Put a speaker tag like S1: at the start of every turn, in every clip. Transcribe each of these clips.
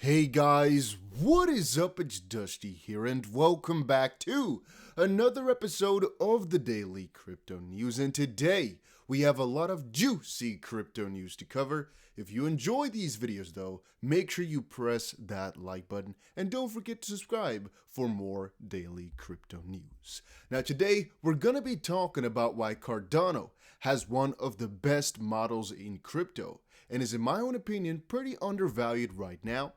S1: Hey guys, what is up? It's Dusty here, and welcome back to another episode of the Daily Crypto News. And today, we have a lot of juicy crypto news to cover. If you enjoy these videos though, make sure you press that like button, and don't forget to subscribe for more daily crypto news. Now today, we're gonna be talking about why Cardano has one of the best models in crypto, and is in my own opinion, pretty undervalued right now.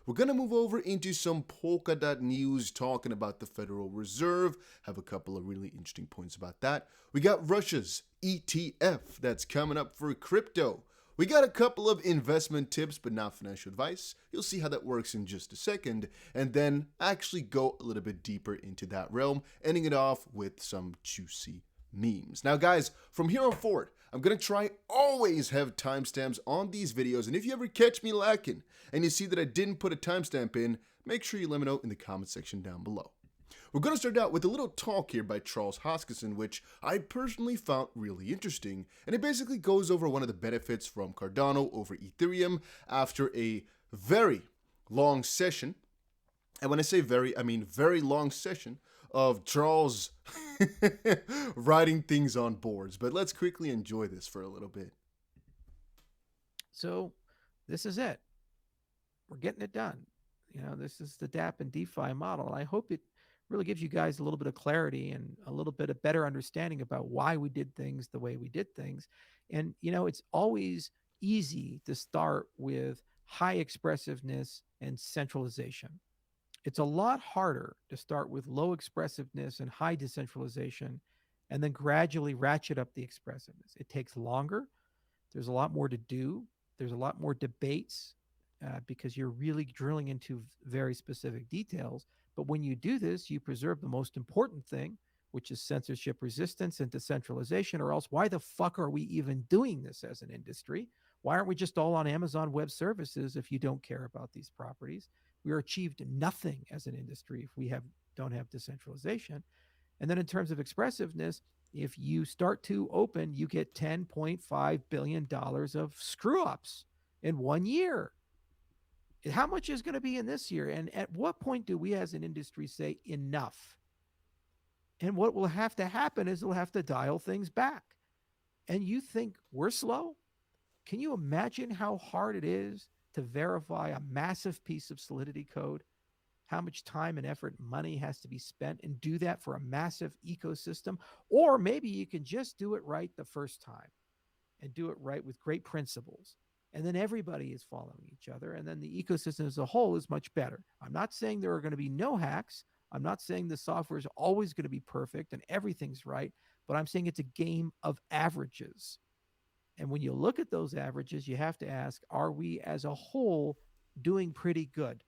S1: We're going to move over into some Polkadot news, talking about the Federal Reserve. Have a couple of really interesting points about that. We got Russia's ETF that's coming up for crypto. We got a couple of investment tips, but not financial advice. You'll see how that works in just a second, and then actually go a little bit deeper into that realm, ending it off with some juicy memes. Now guys, from here on forward, I'm gonna try always have timestamps on these videos, and if you ever catch me lacking and you see that I didn't put a timestamp in, make sure you let me know in the comment section down below. We're gonna start out with a little talk here by Charles Hoskinson, which I personally found really interesting, and it basically goes over one of the benefits from Cardano over Ethereum after a very long session. And when I say very, I mean very long session of Charles writing things on boards. But let's quickly enjoy this for a little bit.
S2: So this is it. We're getting it done. This is the DApp and DeFi model. I hope it really gives you guys a little bit of clarity and a little bit of better understanding about why we did things the way we did things. And, it's always easy to start with high expressiveness and centralization. It's a lot harder to start with low expressiveness and high decentralization and then gradually ratchet up the expressiveness. It takes longer. There's a lot more to do. There's a lot more debates because you're really drilling into very specific details. But when you do this, you preserve the most important thing, which is censorship resistance and decentralization, or else why the fuck are we even doing this as an industry? Why aren't we just all on Amazon Web Services if you don't care about these properties? We are achieved nothing as an industry if we don't have decentralization. And then in terms of expressiveness, if you start to open, you get $10.5 billion of screw ups in 1 year. How much is going to be in this year? And at what point do we as an industry say enough? And what will have to happen is we'll have to dial things back. And you think we're slow? Can you imagine how hard it is to verify a massive piece of Solidity code? How much time and effort and money has to be spent and do that for a massive ecosystem? Or maybe you can just do it right the first time and do it right with great principles. And then everybody is following each other. And then the ecosystem as a whole is much better. I'm not saying there are going to be no hacks. I'm not saying the software is always going to be perfect and everything's right, but I'm saying it's a game of averages. And when you look at those averages, you have to ask, are we as a whole doing pretty good?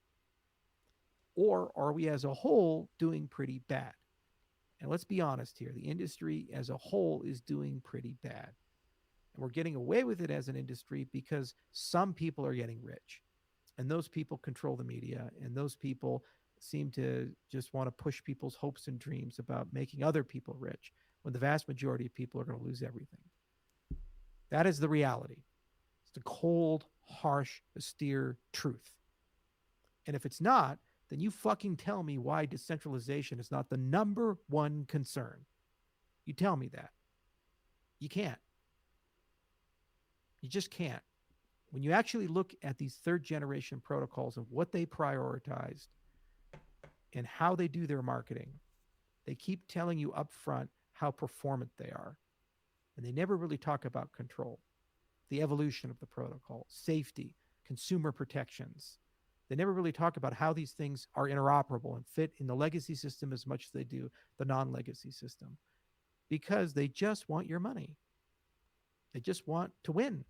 S2: Or are we as a whole doing pretty bad? And let's be honest here, the industry as a whole is doing pretty bad. And we're getting away with it as an industry because some people are getting rich. And those people control the media. And those people seem to just want to push people's hopes and dreams about making other people rich when the vast majority of people are going to lose everything. That is the reality. It's the cold, harsh, austere truth. And if it's not, then you fucking tell me why decentralization is not the number one concern. You tell me that. You can't. You just can't. When you actually look at these third generation protocols and what they prioritized and how they do their marketing, they keep telling you up front how performant they are. And they never really talk about control, the evolution of the protocol, safety, consumer protections. They never really talk about how these things are interoperable and fit in the legacy system as much as they do the non-legacy system, because they just want your money. They just want to win.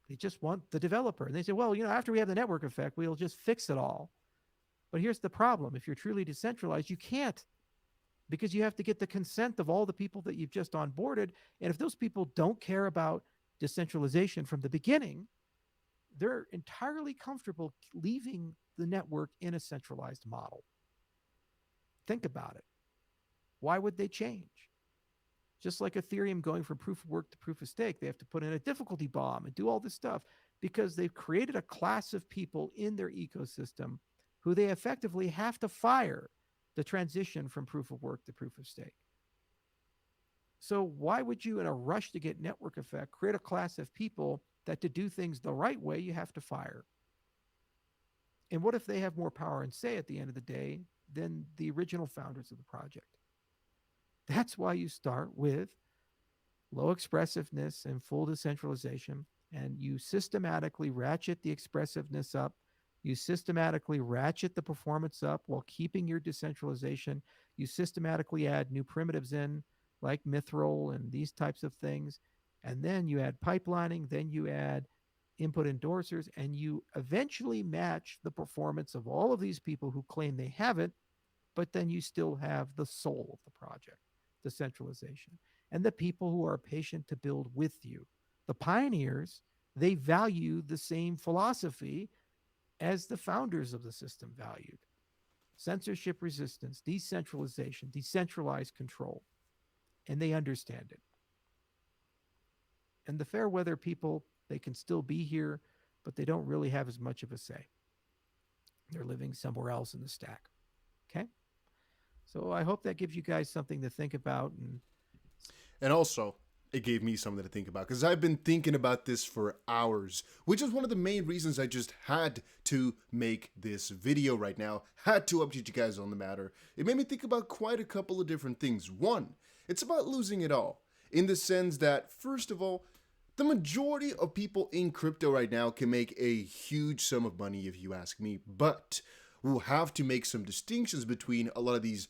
S2: They just want the developer. And they say, well, after we have the network effect, we'll just fix it all. But here's the problem. If you're truly decentralized, you can't, because you have to get the consent of all the people that you've just onboarded. And if those people don't care about decentralization from the beginning, they're entirely comfortable leaving the network in a centralized model. Think about it. Why would they change? Just like Ethereum going from proof of work to proof of stake, they have to put in a difficulty bomb and do all this stuff. because they've created a class of people in their ecosystem who they effectively have to fire to transition from proof of work to proof of stake. So why would you, in a rush to get network effect, create a class of people that to do things the right way, you have to fire? And what if they have more power and say at the end of the day than the original founders of the project? That's why you start with low expressiveness and full decentralization, and you systematically ratchet the expressiveness up. You systematically ratchet the performance up while keeping your decentralization. You systematically add new primitives in, like Mithril and these types of things. And then you add pipelining, then you add input endorsers, and you eventually match the performance of all of these people who claim they have it, but then you still have the soul of the project, decentralization, and the people who are patient to build with you. The pioneers, they value the same philosophy as the founders of the system valued: censorship resistance, decentralization, decentralized control, and they understand it. And the fair weather people, they can still be here, but they don't really have as much of a say. They're living somewhere else in the stack. Okay? So I hope that gives you guys something to think about.
S1: And also, it gave me something to think about because I've been thinking about this for hours, which is one of the main reasons I just had to make this video right now, had to update you guys on the matter. It made me think about quite a couple of different things. One, it's about losing it all, in the sense that, first of all, the majority of people in crypto right now can make a huge sum of money if you ask me, but we'll have to make some distinctions between a lot of these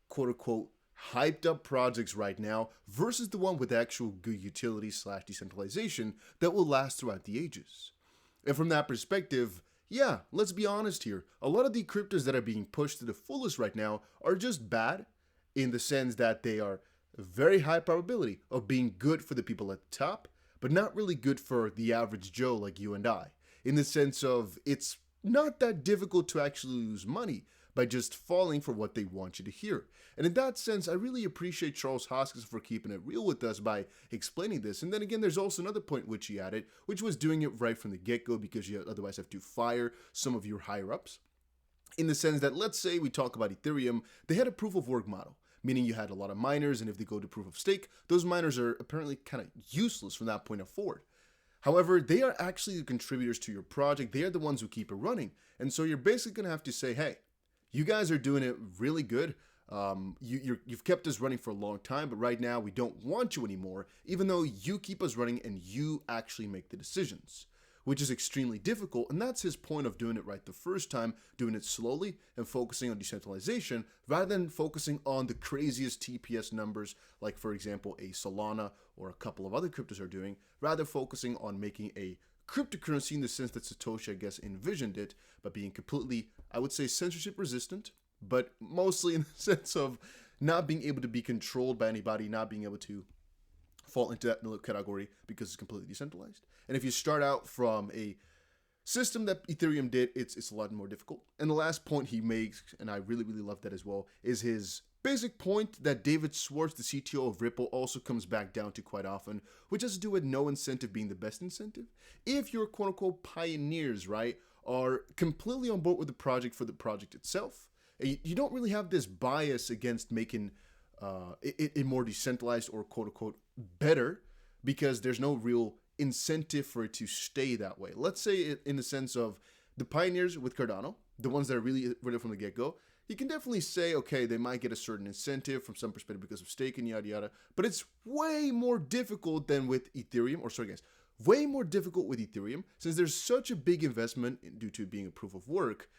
S1: quote-unquote hyped up projects right now versus the one with actual good utility / decentralization that will last throughout the ages. And from that perspective, yeah, let's be honest here, a lot of the cryptos that are being pushed to the fullest right now are just bad in the sense that they are a very high probability of being good for the people at the top, but not really good for the average Joe like you and I, in the sense of it's not that difficult to actually lose money by just falling for what they want you to hear. And in that sense, I really appreciate Charles Hoskins for keeping it real with us by explaining this. And then again, there's also another point which he added, which was doing it right from the get-go, because you otherwise have to fire some of your higher-ups. In the sense that, let's say we talk about Ethereum, they had a proof of work model, meaning you had a lot of miners, and if they go to proof of stake, those miners are apparently kind of useless from that point forward. However, they are actually the contributors to your project. They are the ones who keep it running. And so you're basically going to have to say, hey, you guys are doing it really good. You've kept us running for a long time, but right now we don't want you anymore, even though you keep us running and you actually make the decisions, which is extremely difficult. And that's his point of doing it right the first time, doing it slowly and focusing on decentralization rather than focusing on the craziest TPS numbers, like, for example, a Solana or a couple of other cryptos are doing, rather focusing on making a cryptocurrency in the sense that Satoshi, I guess, envisioned it, but being completely, I would say, censorship resistant, but mostly in the sense of not being able to be controlled by anybody, not being able to fall into that category because it's completely decentralized. And if you start out from a system that Ethereum did, it's a lot more difficult. And the last point he makes, and I really, really love that as well, is his basic point that David Schwartz, the CTO of Ripple, also comes back down to quite often, which has to do with no incentive being the best incentive. If your quote-unquote pioneers, right, are completely on board with the project for the project itself, you don't really have this bias against making it more decentralized or quote-unquote better, because there's no real incentive for it to stay that way. Let's say it in the sense of the pioneers with Cardano, the ones that are really ready from the get-go, you can definitely say, okay, they might get a certain incentive from some perspective because of stake and yada yada, but it's way more difficult than with Ethereum, or sorry guys, way more difficult with Ethereum, since there's such a big investment due to being a proof of work.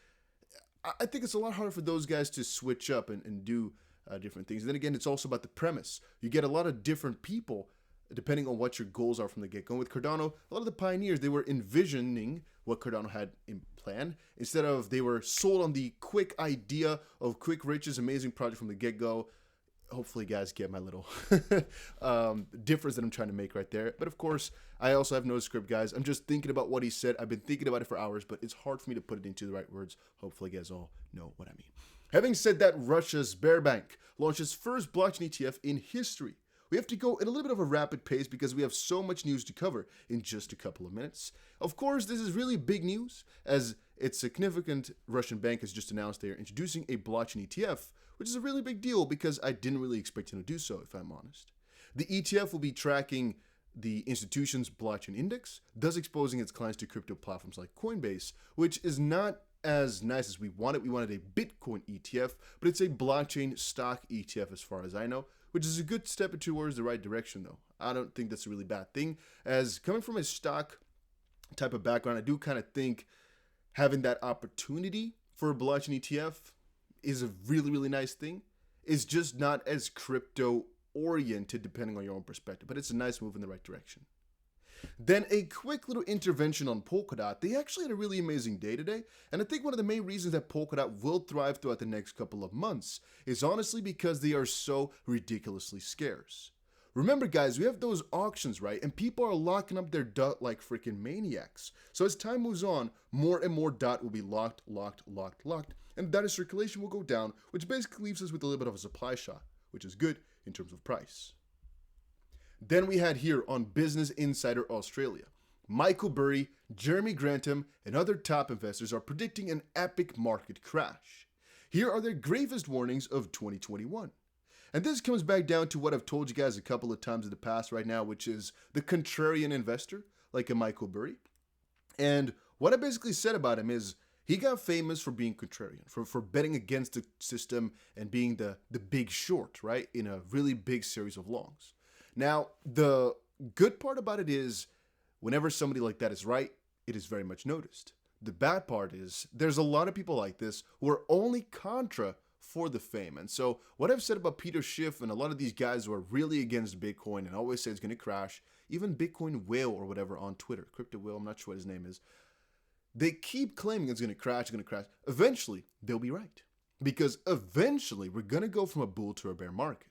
S1: I think it's a lot harder for those guys to switch up and do different things. And then again, it's also about the premise. You get a lot of different people depending on what your goals are from the get-go. With Cardano, a lot of the pioneers, they were envisioning what Cardano had in plan, instead of they were sold on the quick idea of quick riches, amazing project from the get-go. Hopefully, you guys get my little difference that I'm trying to make right there. But of course, I also have no script, guys. I'm just thinking about what he said. I've been thinking about it for hours, but it's hard for me to put it into the right words. Hopefully, you guys all know what I mean. Having said that, Russia's Sberbank launched its first blockchain ETF in history, we have to go in a little bit of a rapid pace because we have so much news to cover in just a couple of minutes. Of course, this is really big news, as its significant Russian bank has just announced they are introducing a blockchain ETF, which is a really big deal because I didn't really expect them to do so, if I'm honest. The ETF will be tracking the institution's blockchain index, thus exposing its clients to crypto platforms like Coinbase, which is not as nice as we wanted. We wanted a Bitcoin ETF, but it's a blockchain stock ETF as far as I know, which is a good step towards the right direction though. I don't think that's a really bad thing, as coming from a stock type of background, I do kind of think having that opportunity for a blockchain ETF is a really, really nice thing. It's just not as crypto oriented depending on your own perspective, but it's a nice move in the right direction. Then a quick little intervention on Polkadot. They actually had a really amazing day today, and I think one of the main reasons that Polkadot will thrive throughout the next couple of months is honestly because they are so ridiculously scarce. Remember guys, we have those auctions, right? And people are locking up their DOT like freaking maniacs. So as time moves on, more and more DOT will be locked, and data circulation will go down, which basically leaves us with a little bit of a supply shock, which is good in terms of price. Then we had here on Business Insider Australia, Michael Burry, Jeremy Grantham, and other top investors are predicting an epic market crash. Here are their gravest warnings of 2021. And this comes back down to what I've told you guys a couple of times in the past right now, which is the contrarian investor, like a Michael Burry. And what I basically said about him is he got famous for being contrarian, for betting against the system and being the big short, right, in a really big series of longs. Now, the good part about it is whenever somebody like that is right, it is very much noticed. The bad part is there's a lot of people like this who are only contra for the fame. And so what I've said about Peter Schiff and a lot of these guys who are really against Bitcoin and always say it's going to crash, even Bitcoin Whale or whatever on Twitter, Crypto Whale, I'm not sure what his name is, they keep claiming it's going to crash, it's going to crash. Eventually, they'll be right. Because eventually, we're going to go from a bull to a bear market.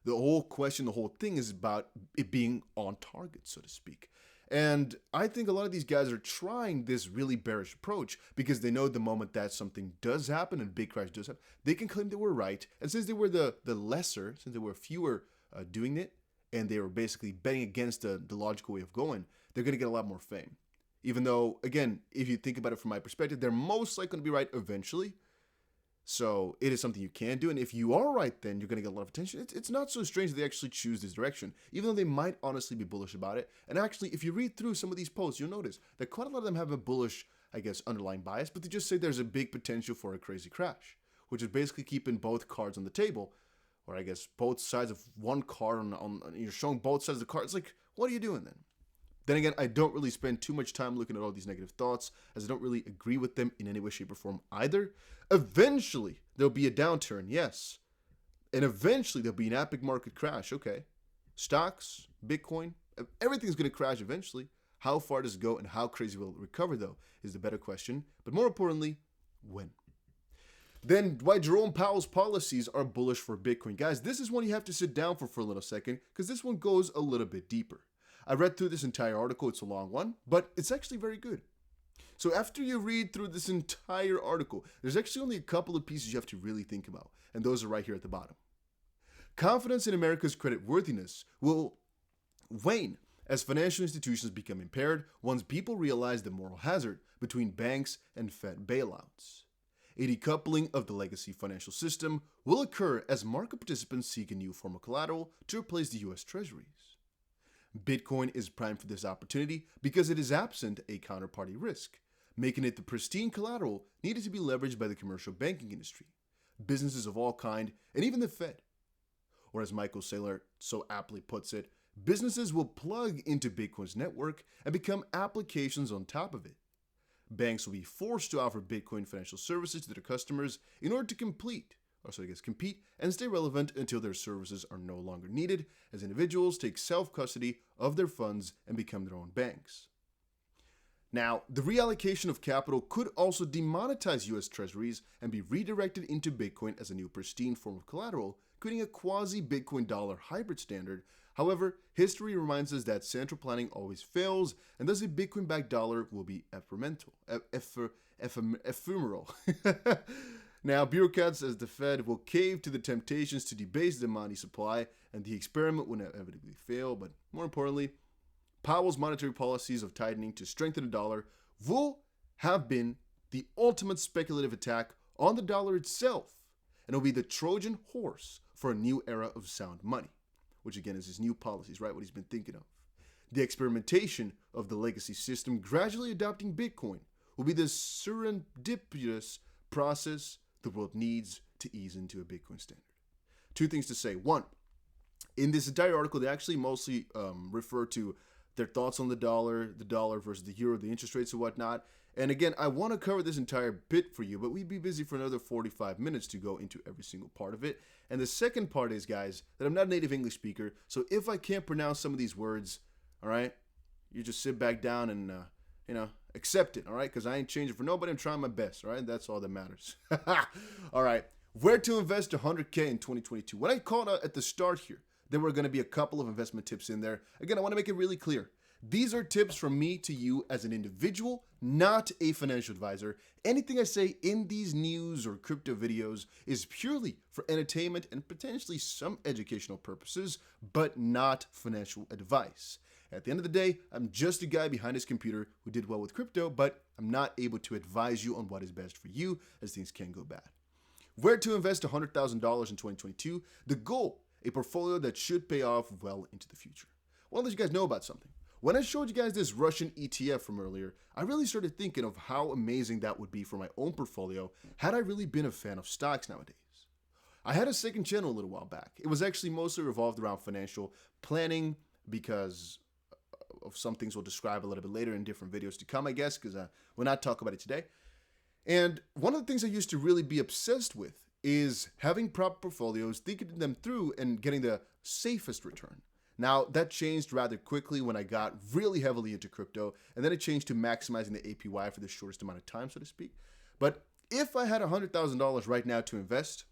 S1: The whole question, the whole thing is about it being on target, so to speak. And I think a lot of these guys are trying this really bearish approach because they know the moment that something does happen and a big crash does happen, they can claim they were right. And since they were the lesser, since there were fewer doing it, and they were basically betting against the logical way of going, they're going to get a lot more fame. Even though, again, if you think about it from my perspective, they're most likely going to be right eventually. So it is something you can do. And if you are right, then you're going to get a lot of attention. It's not so strange that they actually choose this direction, even though they might honestly be bullish about it. And actually, if you read through some of these posts, you'll notice that quite a lot of them have a bullish, I guess, underlying bias, but they just say there's a big potential for a crazy crash, which is basically keeping both cards on the table, or I guess both sides of one card on you're showing both sides of the card. It's like, what are you doing then? Then again, I don't really spend too much time looking at all these negative thoughts, as I don't really agree with them in any way, shape, or form either. Eventually, there'll be a downturn, yes. And eventually, there'll be an epic market crash, okay. Stocks, Bitcoin, everything's going to crash eventually. How far does it go and how crazy will it recover, though, is the better question. But more importantly, when? Then, why Jerome Powell's policies are bullish for Bitcoin. Guys, this is one you have to sit down for a little second, because this one goes a little bit deeper. I read through this entire article. It's a long one, but it's actually very good. So after you read through this entire article, there's actually only a couple of pieces you have to really think about, and those are right here at the bottom. Confidence in America's creditworthiness will wane as financial institutions become impaired once people realize the moral hazard between banks and Fed bailouts. A decoupling of the legacy financial system will occur as market participants seek a new form of collateral to replace the U.S. Treasuries. Bitcoin is primed for this opportunity because it is absent a counterparty risk, making it the pristine collateral needed to be leveraged by the commercial banking industry, businesses of all kind, and even the Fed. Or as Michael Saylor so aptly puts it, businesses will plug into Bitcoin's network and become applications on top of it. Banks will be forced to offer Bitcoin financial services to their customers in order to compete and stay relevant until their services are no longer needed as individuals take self-custody of their funds and become their own banks. Now, the reallocation of capital could also demonetize US Treasuries and be redirected into Bitcoin as a new pristine form of collateral, creating a quasi-Bitcoin dollar hybrid standard. However, history reminds us that central planning always fails, and thus a Bitcoin-backed dollar will be ephemeral. Now, bureaucrats says the Fed will cave to the temptations to debase the money supply, and the experiment will inevitably fail. But more importantly, Powell's monetary policies of tightening to strengthen the dollar will have been the ultimate speculative attack on the dollar itself, and it'll be the Trojan horse for a new era of sound money, which again is his new policies, right? What he's been thinking of. The experimentation of the legacy system gradually adopting Bitcoin will be the serendipitous process the world needs to ease into a Bitcoin standard. Two things to say. One, in this entire article, they actually mostly refer to their thoughts on the dollar versus the euro, the interest rates and whatnot. And again, I want to cover this entire bit for you, but we'd be busy for another 45 minutes to go into every single part of it. And the second part is, guys, that I'm not a native English speaker, so if I can't pronounce some of these words, all right, you just sit back down and, accept it, all right? Because I ain't changing for nobody. I'm trying my best, all right? That's all that matters. All right, where to invest 100K in 2022. When I called out at the start here, there were going to be a couple of investment tips in there. Again, I want to make it really clear. These are tips from me to you as an individual, not a financial advisor. Anything I say in these news or crypto videos is purely for entertainment and potentially some educational purposes, but not financial advice. At the end of the day, I'm just a guy behind his computer who did well with crypto, but I'm not able to advise you on what is best for you, as things can go bad. Where to invest $100,000 in 2022? The goal, a portfolio that should pay off well into the future. I want to let you guys know about something. When I showed you guys this Russian ETF from earlier, I really started thinking of how amazing that would be for my own portfolio had I really been a fan of stocks nowadays. I had a second channel a little while back. It was actually mostly revolved around financial planning because of some things we'll describe a little bit later in different videos to come, I guess, because we'll not talk about it today. And one of the things I used to really be obsessed with is having proper portfolios, thinking them through, and getting the safest return. Now, that changed rather quickly when I got really heavily into crypto, and then it changed to maximizing the APY for the shortest amount of time, so to speak. But if I had $100,000 right now to invest,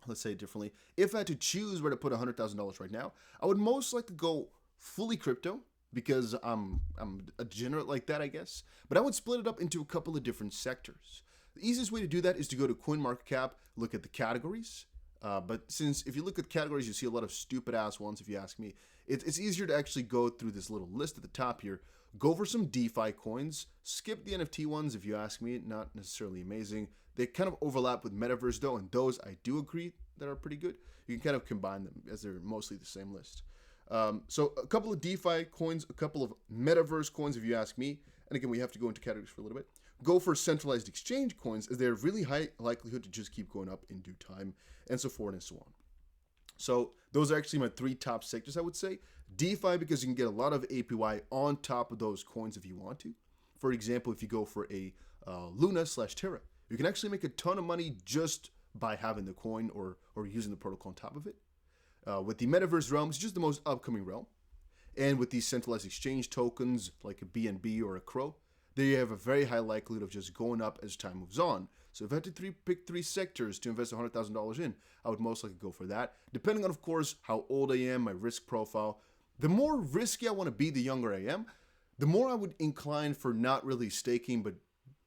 S1: let's say it differently, if I had to choose where to put $100,000 right now, I would most likely go fully crypto, because I'm a degenerate like that, I guess. But I would split it up into a couple of different sectors. The easiest way to do that is to go to CoinMarketCap, look at the categories. But since if you look at categories, you see a lot of stupid ass ones, if you ask me. It's easier to actually go through this little list at the top here. Go for some DeFi coins. Skip the NFT ones, if you ask me. Not necessarily amazing. They kind of overlap with Metaverse, though, and those I do agree that are pretty good. You can kind of combine them as they're mostly the same list. So a couple of DeFi coins, a couple of Metaverse coins, if you ask me. And again, we have to go into categories for a little bit. Go for centralized exchange coins, as they're really high likelihood to just keep going up in due time, and so forth and so on. So those are actually my three top sectors, I would say. DeFi, because you can get a lot of APY on top of those coins if you want to. For example, if you go for a Luna/Terra, you can actually make a ton of money just by having the coin or using the protocol on top of it. With the Metaverse realm, it's just the most upcoming realm. And with these centralized exchange tokens like a BNB or a CRO, they have a very high likelihood of just going up as time moves on. So if I had to pick three sectors to invest $100,000 in, I would most likely go for that. Depending on, of course, how old I am, my risk profile. The more risky I want to be, the younger I am, the more I would incline for not really staking, but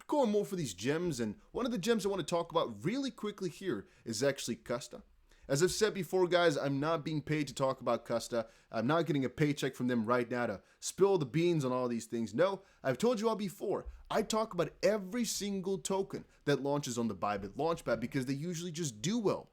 S1: going more for these gems. And one of the gems I want to talk about really quickly here is actually Kasta. As I've said before, guys, I'm not being paid to talk about Kasta. I'm not getting a paycheck from them right now to spill the beans on all these things. No, I've told you all before, I talk about every single token that launches on the Bybit Launchpad because they usually just do well.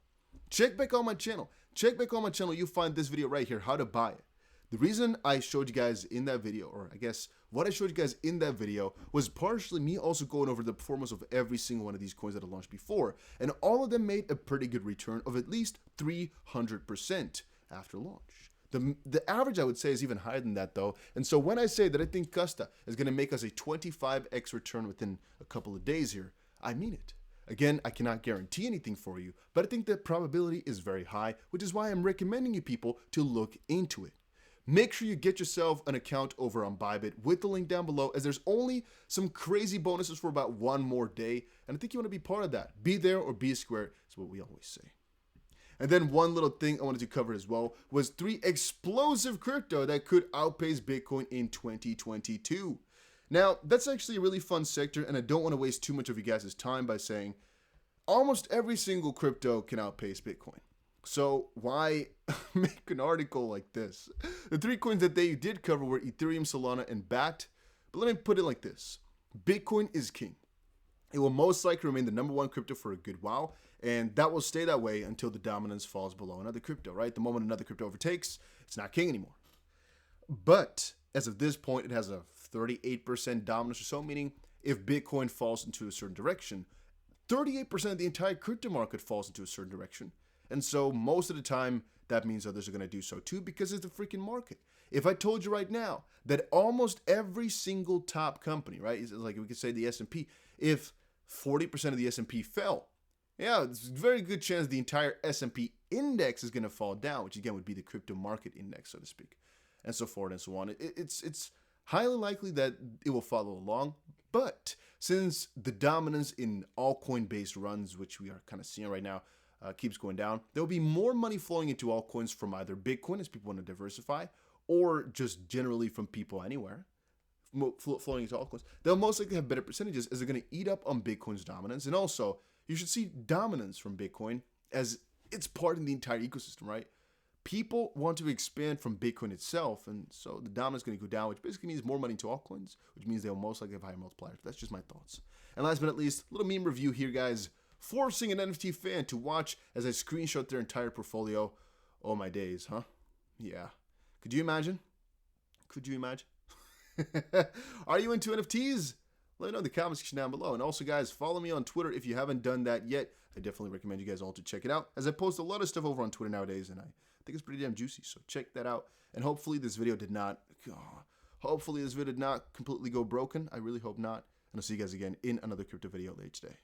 S1: Check back on my channel. You'll find this video right here, how to buy it. The reason I showed you guys in that video, or I guess what I showed you guys in that video, was partially me also going over the performance of every single one of these coins that I launched before, and all of them made a pretty good return of at least 300% after launch. The average, I would say, is even higher than that, though, and so when I say that I think Kasta is going to make us a 25x return within a couple of days here, I mean it. Again, I cannot guarantee anything for you, but I think the probability is very high, which is why I'm recommending you people to look into it. Make sure you get yourself an account over on Bybit with the link down below, as there's only some crazy bonuses for about one more day, and I think you want to be part of that. Be there or be square is what we always say. And then one little thing I wanted to cover as well was 3 explosive crypto that could outpace Bitcoin in 2022. Now, that's actually a really fun sector, and I don't want to waste too much of you guys' time by saying almost every single crypto can outpace Bitcoin. So why make an article like this? The 3 coins that they did cover were Ethereum, Solana, and BAT. But let me put it like this. Bitcoin is king. It will most likely remain the #1 crypto for a good while, and that will stay that way until the dominance falls below another crypto, right? The moment another crypto overtakes, it's not king anymore. But as of this point, it has a 38% dominance or so, meaning if Bitcoin falls into a certain direction, 38% of the entire crypto market falls into a certain direction. And so most of the time, that means others are going to do so too because it's the freaking market. If I told you right now that almost every single top company, right, it's like we could say the S&P, if 40% of the S&P fell, yeah, it's a very good chance the entire S&P index is going to fall down, which again would be the crypto market index, so to speak, and so forth and so on. It's highly likely that it will follow along, but since the dominance in altcoin-based runs, which we are kind of seeing right now, keeps going down, there will be more money flowing into altcoins from either Bitcoin, as people want to diversify, or just generally from people anywhere flowing into altcoins. They'll most likely have better percentages as they're going to eat up on Bitcoin's dominance. And also, you should see dominance from Bitcoin as it's part of the entire ecosystem, right? People want to expand from Bitcoin itself, and so the dominance is going to go down, which basically means more money into altcoins, which means they'll most likely have higher multipliers. That's just my thoughts. And last but not least, a little meme review here, guys. Forcing an NFT fan to watch as I screenshot their entire portfolio. Oh my days, huh? Yeah. Could you imagine? Could you imagine? Are you into NFTs? Let me know in the comment section down below. And also, guys, follow me on Twitter if you haven't done that yet. I definitely recommend you guys all to check it out, as I post a lot of stuff over on Twitter nowadays, and I think it's pretty damn juicy. So check that out. And hopefully this video did not completely go broken. I really hope not. And I'll see you guys again in another crypto video later today.